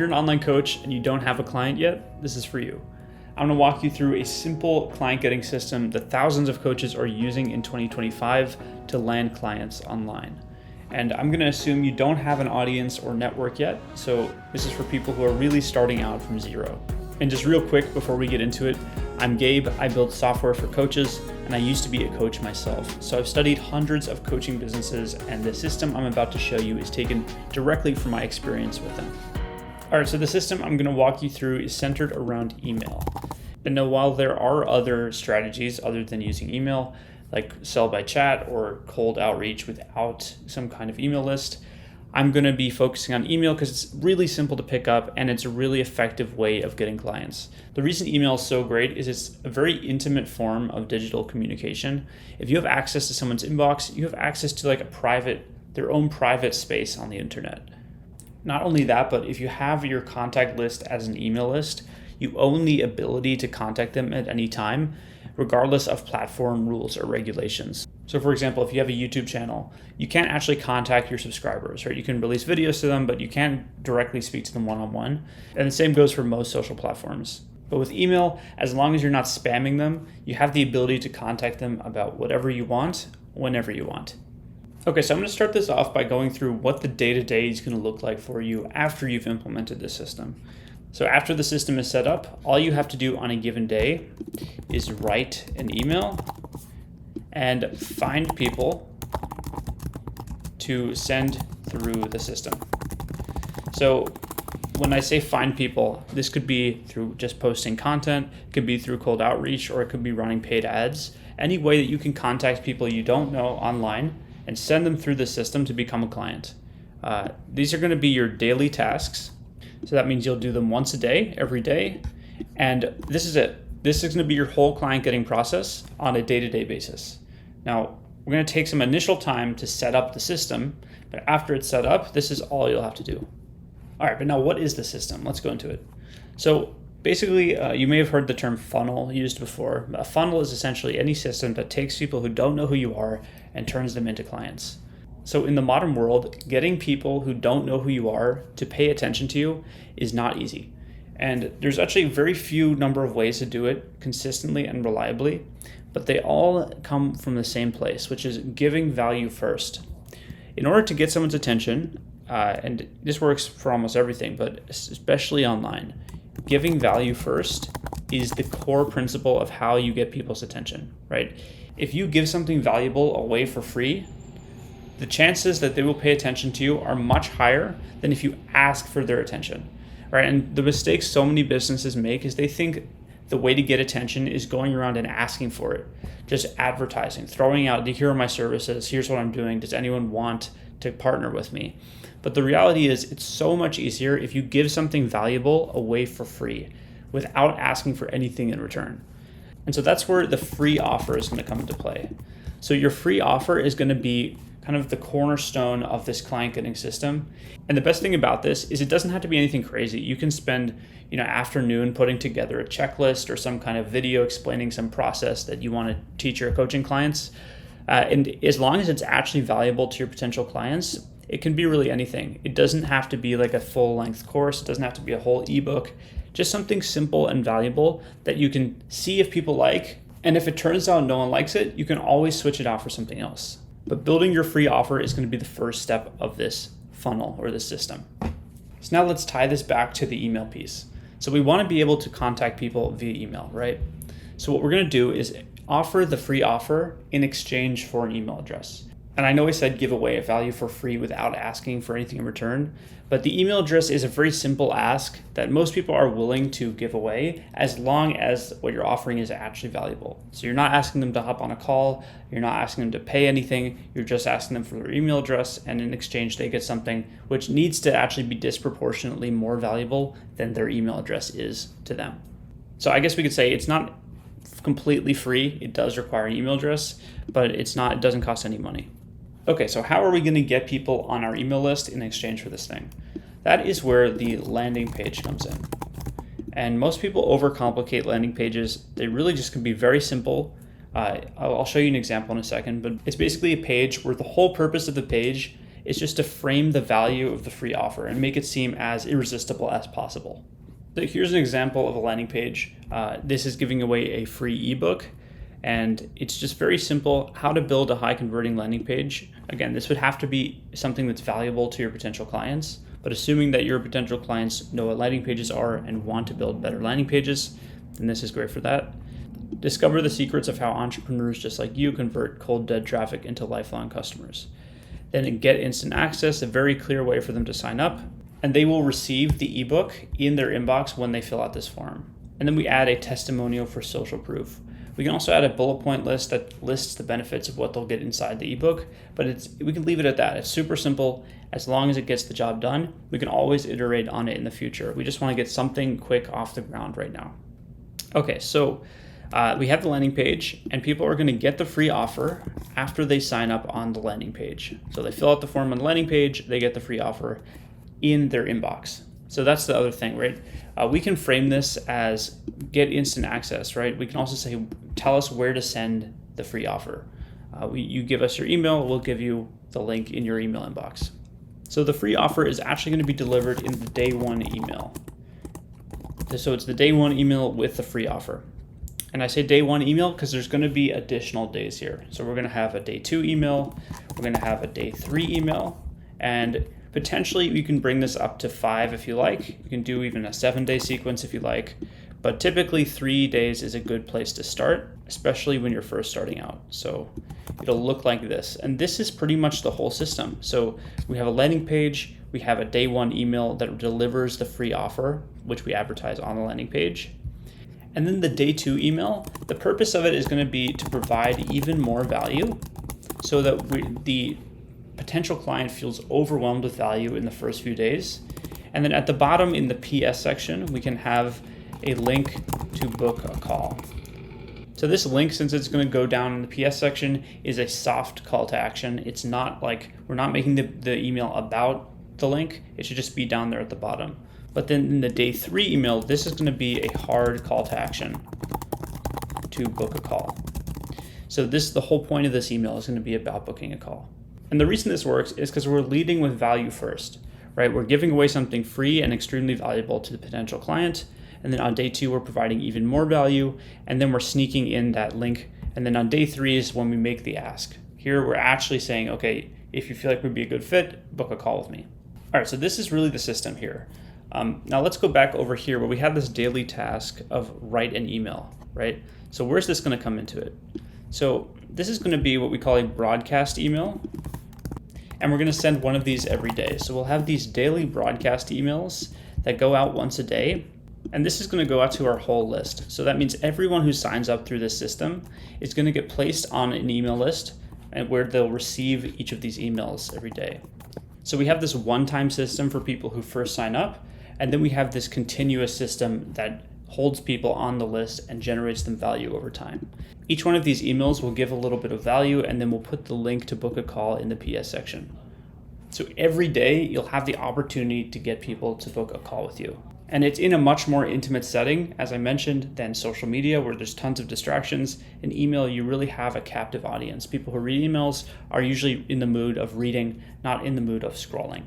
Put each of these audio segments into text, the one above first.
you're an online coach and you don't have a client yet, this is for you. I'm gonna walk you through a simple client getting system that thousands of coaches are using in 2025 to land clients online. And I'm gonna assume you don't have an audience or network yet, so this is for people who are really starting out from zero. And just real quick before we get into it, I'm Gabe, I build software for coaches, and I used to be a coach myself. So I've studied hundreds of coaching businesses, and the system I'm about to show you is taken directly from my experience with them. All right, so the system I'm gonna walk you through is centered around email. And now while there are other strategies other than using email, like sell by chat or cold outreach without some kind of email list, I'm gonna be focusing on email because it's really simple to pick up and it's a really effective way of getting clients. The reason email is so great is it's a very intimate form of digital communication. If you have access to someone's inbox, you have access to like their own private space on the internet. Not only that, but if you have your contact list as an email list, you own the ability to contact them at any time, regardless of platform rules or regulations. So for example, if you have a YouTube channel, you can't actually contact your subscribers, right? You can release videos to them, but you can't directly speak to them one-on-one. And the same goes for most social platforms. But with email, as long as you're not spamming them, you have the ability to contact them about whatever you want, whenever you want. Okay, so I'm gonna start this off by going through what the day-to-day is gonna look like for you after you've implemented this system. So after the system is set up, all you have to do on a given day is write an email and find people to send through the system. So when I say find people, this could be through just posting content, it could be through cold outreach, or it could be running paid ads. Any way that you can contact people you don't know online and send them through the system to become a client. These are gonna be your daily tasks. So that means you'll do them once a day, every day. And this is it. This is gonna be your whole client getting process on a day-to-day basis. Now, we're gonna take some initial time to set up the system, but after it's set up, this is all you'll have to do. All right, but now what is the system? Let's go into it. So basically, you may have heard the term funnel used before. A funnel is essentially any system that takes people who don't know who you are and turns them into clients. So in the modern world, getting people who don't know who you are to pay attention to you is not easy. And there's actually very few number of ways to do it consistently and reliably, but they all come from the same place, which is giving value first. In order to get someone's attention, and this works for almost everything, but especially online, giving value first is the core principle of how you get people's attention, right? If you give something valuable away for free, the chances that they will pay attention to you are much higher than if you ask for their attention, right? And the mistake so many businesses make is they think the way to get attention is going around and asking for it, just advertising, throwing out, here are my services, here's what I'm doing, does anyone want to partner with me? But the reality is it's so much easier if you give something valuable away for free without asking for anything in return. And so that's where the free offer is gonna come into play. So your free offer is gonna be kind of the cornerstone of this client getting system. And the best thing about this is it doesn't have to be anything crazy. You can spend, afternoon putting together a checklist or some kind of video explaining some process that you want to teach your coaching clients. And as long as it's actually valuable to your potential clients, it can be really anything. It doesn't have to be like a full-length course. It doesn't have to be a whole ebook. Just something simple and valuable that you can see if people like. And if it turns out no one likes it, you can always switch it out for something else. But building your free offer is going to be the first step of this funnel or this system. So now let's tie this back to the email piece. So we want to be able to contact people via email, right? So what we're going to do is offer the free offer in exchange for an email address. And I know I said give away a value for free without asking for anything in return, but the email address is a very simple ask that most people are willing to give away as long as what you're offering is actually valuable. So you're not asking them to hop on a call, you're not asking them to pay anything, you're just asking them for their email address, and in exchange they get something which needs to actually be disproportionately more valuable than their email address is to them. So I guess we could say it's not completely free, it does require an email address, but it doesn't cost any money. Okay, so how are we going to get people on our email list in exchange for this thing? That is where the landing page comes in. And most people overcomplicate landing pages. They really just can be very simple. I'll show you an example in a second, but it's basically a page where the whole purpose of the page is just to frame the value of the free offer and make it seem as irresistible as possible. So here's an example of a landing page. This is giving away a free ebook, and it's just very simple how to build a high converting landing page. Again, this would have to be something that's valuable to your potential clients, but assuming that your potential clients know what landing pages are and want to build better landing pages, then this is great for that. Discover the secrets of how entrepreneurs just like you convert cold dead traffic into lifelong customers. Then get instant access, a very clear way for them to sign up, and they will receive the ebook in their inbox when they fill out this form. And then we add a testimonial for social proof. We can also add a bullet point list that lists the benefits of what they'll get inside the ebook, but we can leave it at that. It's super simple. As long as it gets the job done, we can always iterate on it in the future. We just want to get something quick off the ground right now. Okay, so we have the landing page, and people are going to get the free offer after they sign up on the landing page. So they fill out the form on the landing page, they get the free offer in their inbox. So that's the other thing, right? We can frame this as get instant access, right? We can also say, tell us where to send the free offer. You give us your email, we'll give you the link in your email inbox. So the free offer is actually going to be delivered in the day one email. So it's the day one email with the free offer. And I say day one email because there's going to be additional days here. So we're going to have a day 2 email, we're going to have a day 3 email, and potentially you can bring this up to 5 if you like. You can do even a 7-day sequence if you like, but typically 3 days is a good place to start, especially when you're first starting out. So it'll look like this, and this is pretty much the whole system. So we have a landing page, we have a day 1 email that delivers the free offer, which we advertise on the landing page. And then the day 2 email, the purpose of it is going to be to provide even more value so that the potential client feels overwhelmed with value in the first few days. And then at the bottom in the PS section, we can have a link to book a call. So this link, since it's going to go down in the PS section, is a soft call to action. It's not like we're not making the email about the link. It should just be down there at the bottom. But then in the day 3 email, this is going to be a hard call to action to book a call. So the whole point of this email is going to be about booking a call. And the reason this works is because we're leading with value first, right? We're giving away something free and extremely valuable to the potential client. And then on day 2, we're providing even more value. And then we're sneaking in that link. And then on day 3 is when we make the ask. Here, we're actually saying, okay, if you feel like we'd be a good fit, book a call with me. All right, so this is really the system here. Now let's go back over here where we have this daily task of write an email, right? So where's this going to come into it? So this is going to be what we call a broadcast email, and we're going to send one of these every day. So we'll have these daily broadcast emails that go out once a day, and this is going to go out to our whole list. So that means everyone who signs up through this system is going to get placed on an email list and where they'll receive each of these emails every day. So we have this one-time system for people who first sign up, and then we have this continuous system that holds people on the list and generates them value over time. Each one of these emails will give a little bit of value, and then we'll put the link to book a call in the PS section. So every day you'll have the opportunity to get people to book a call with you. And it's in a much more intimate setting, as I mentioned, than social media where there's tons of distractions. In email, you really have a captive audience. People who read emails are usually in the mood of reading, not in the mood of scrolling.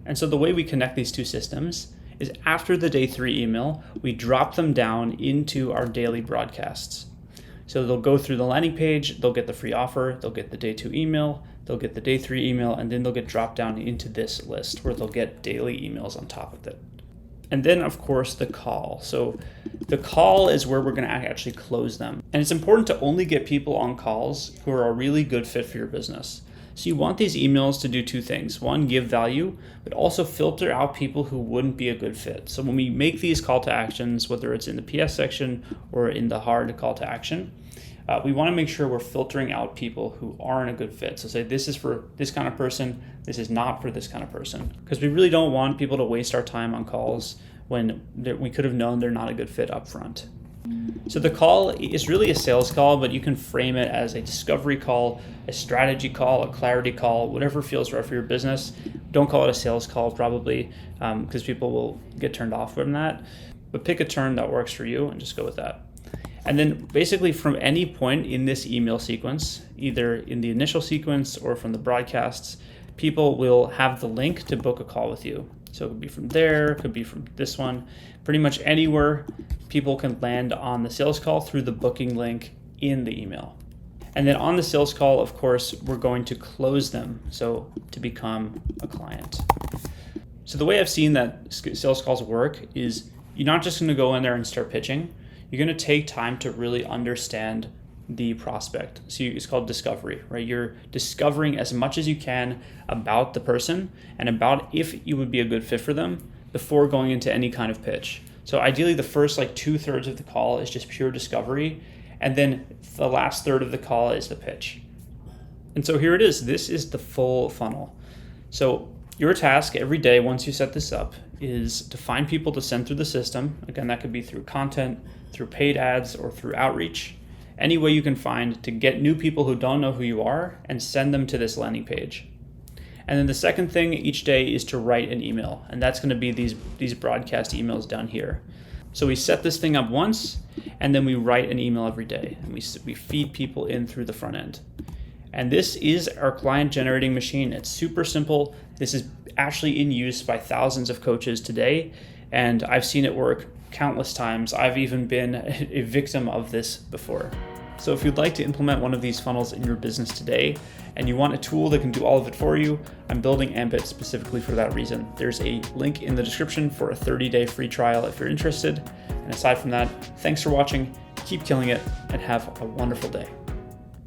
And so the way we connect these two systems is after the day 3 email, we drop them down into our daily broadcasts. So they'll go through the landing page, they'll get the free offer, they'll get the day 2 email, they'll get the day 3 email, and then they'll get dropped down into this list where they'll get daily emails on top of it. And then, of course, the call. So the call is where we're going to actually close them. And it's important to only get people on calls who are a really good fit for your business. So you want these emails to do 2 things. 1, give value, but also filter out people who wouldn't be a good fit. So when we make these call to actions, whether it's in the PS section or in the hard call to action, we want to make sure we're filtering out people who aren't a good fit. So say this is for this kind of person, this is not for this kind of person. Because we really don't want people to waste our time on calls when we could have known they're not a good fit up front. So the call is really a sales call, but you can frame it as a discovery call, a strategy call, a clarity call, whatever feels right for your business. Don't call it a sales call probably, because people will get turned off from that. But pick a term that works for you and just go with that. And then basically from any point in this email sequence, either in the initial sequence or from the broadcasts, people will have the link to book a call with you. So it could be from there, it could be from this one, pretty much anywhere people can land on the sales call through the booking link in the email. And then on the sales call, of course, we're going to close them, so to become a client. So the way I've seen that sales calls work is you're not just going to go in there and start pitching. You're going to take time to really understand the prospect. So it's called discovery, right? You're discovering as much as you can about the person and about if you would be a good fit for them before going into any kind of pitch. So ideally the first 2/3 of the call is just pure discovery, and then the last third of the call is the pitch. And so here it is. This is the full funnel. So your task every day once you set this up is to find people to send through the system. Again, that could be through content, through paid ads, or through outreach. Any way you can find to get new people who don't know who you are and send them to this landing page. And then the second thing each day is to write an email. And that's going to be these broadcast emails down here. So we set this thing up once, and then we write an email every day. And we feed people in through the front end. And this is our client generating machine. It's super simple. This is actually in use by thousands of coaches today. And I've seen it work countless times. I've even been a victim of this before. So if you'd like to implement one of these funnels in your business today, and you want a tool that can do all of it for you, I'm building Ambit specifically for that reason. There's a link in the description for a 30-day free trial if you're interested. And aside from that, thanks for watching, keep killing it, and have a wonderful day.